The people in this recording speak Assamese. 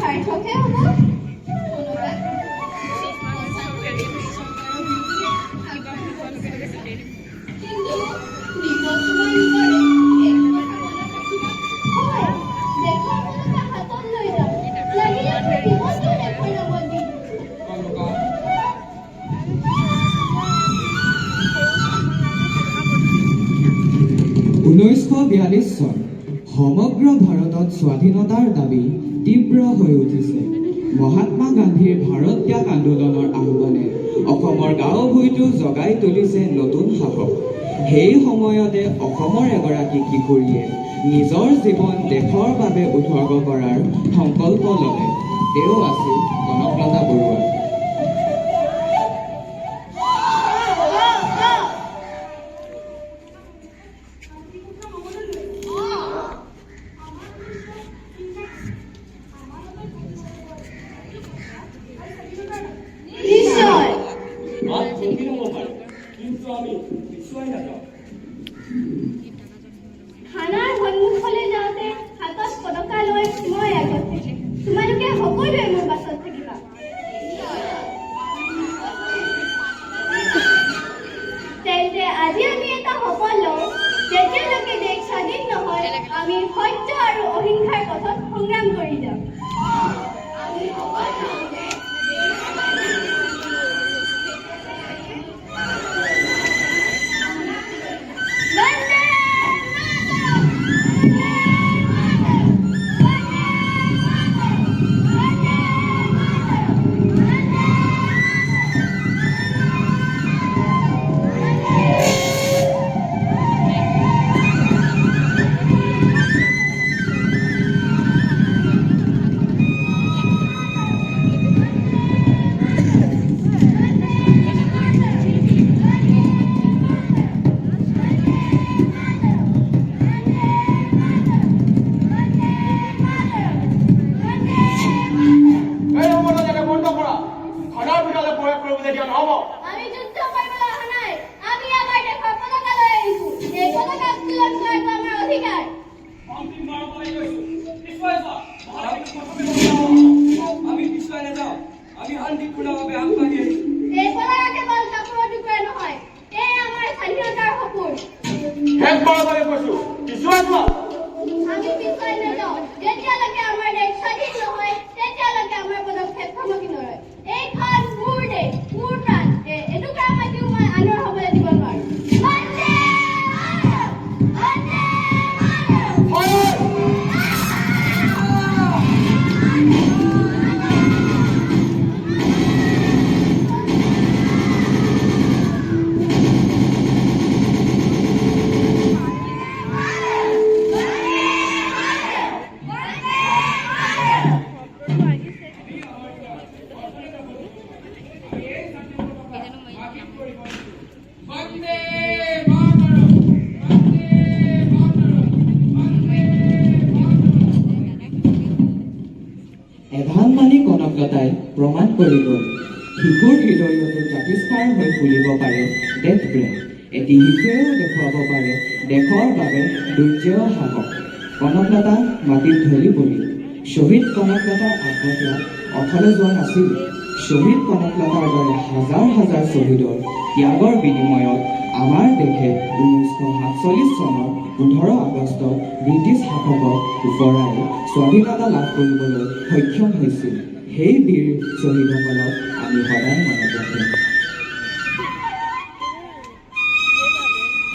সাৰ্থকহে হ'ব। কিন্তু বিপদ তোমাৰ নিজৰে। এইটো কথা মনত ৰাখিবা। হয়, দেশৰ পতাকা হাতত লৈ যাম। লাগিলে মোৰ জীৱনটো দেশৰ নামত দি দিম। 1942 চন সমগ্ৰ ভাৰতত স্বাধীনতাৰ দাবী তীব্ৰ হৈ উঠিছে। মহাত্মা গান্ধীৰ ভাৰত ত্যাগ আন্দোলনৰ আহ্বানে অসমৰ গাঁও ভূঁইটো জগাই তুলিছে নতুন সাহস। সেই সময়তে অসমৰ এগৰাকী কিশোৰীয়ে নিজৰ জীৱন দেশৰ বাবে উৎসৰ্গ কৰাৰ সংকল্প ল'লে। তেওঁ আছিল কনকলতা বৰুৱা। থানাৰ সন্মুখলৈ যাওঁতে হাতত পতাকা লৈ মই আগত থাকিম। তোমালোকে সকলোৱে মোৰ পাছত থাকিবা। তেন্তে আজি আমি এটা শপত লওঁ, যেতিয়ালৈকে দেশ স্বাধীন নহয় আমি সত্য আৰু অহিংসাৰ পথত সংগ্ৰাম কৰি যাম। আমি শপত লওঁ যে আমি যুদ্ধ কৰিবলৈ অহা নাই। আমি আমাৰ দেশৰ পতাকা লৈ আহিছো। এই পতাকা উত্তোলন কৰাটো আমাৰ অধিকাৰ। আমি পিছুৱাই নাযাওঁ। আমি শান্তিপূৰ্ণভাৱে আগবাঢ়ি আহিছো। এই পতাকা কেৱল কাপোৰৰ টুকুৰা নহয়, এই আমাৰ স্বাধীনতাৰ সপোন। আমি পিছুৱাই নাযাওঁ। যেতিয়ালৈকে আমাৰ দেশ স্বাধীন নহয় তেতিয়ালৈকে আমাৰ পদক্ষেপ থমকি নৰয়। এইখন মোৰ দেশ, মোৰ প্ৰাণ। এটুকুৰা মাটিও মই আনৰ হ'বলৈ দিব নোৱাৰো। বন্দে মাতৰম! বন্দে মাতৰম! এধানমানি কনকলতাই প্ৰমাণ কৰি গ'ল, শিশুৰ হৃদয়তো জাতিষ্কাৰ হৈ ফুলিব পাৰে দেশপ্ৰেম। এটি শিশুৱেও দেখুৱাব পাৰে দেশৰ বাবে দুৰ্যয় সাহস। কনকলতা মাটিত ঢলি পৰি। শ্বহীদ কনকলতাৰ আত্মত্যাগ অথলে যোৱা নাছিল। শ্বহীদ কনকলতাৰ দৰে হাজাৰ হাজাৰ শ্বহীদৰ ত্যাগৰ বিনিময়ত আমাৰ দেশে 1947 চনৰ 15 আগষ্টত ব্ৰিটিছ শাসকক ওফৰাই স্বাধীনতা লাভ কৰিবলৈ সক্ষম হৈছিল। সেই বীৰ শ্বহীদসকলক আমি সদায় মনত ৰাখিম।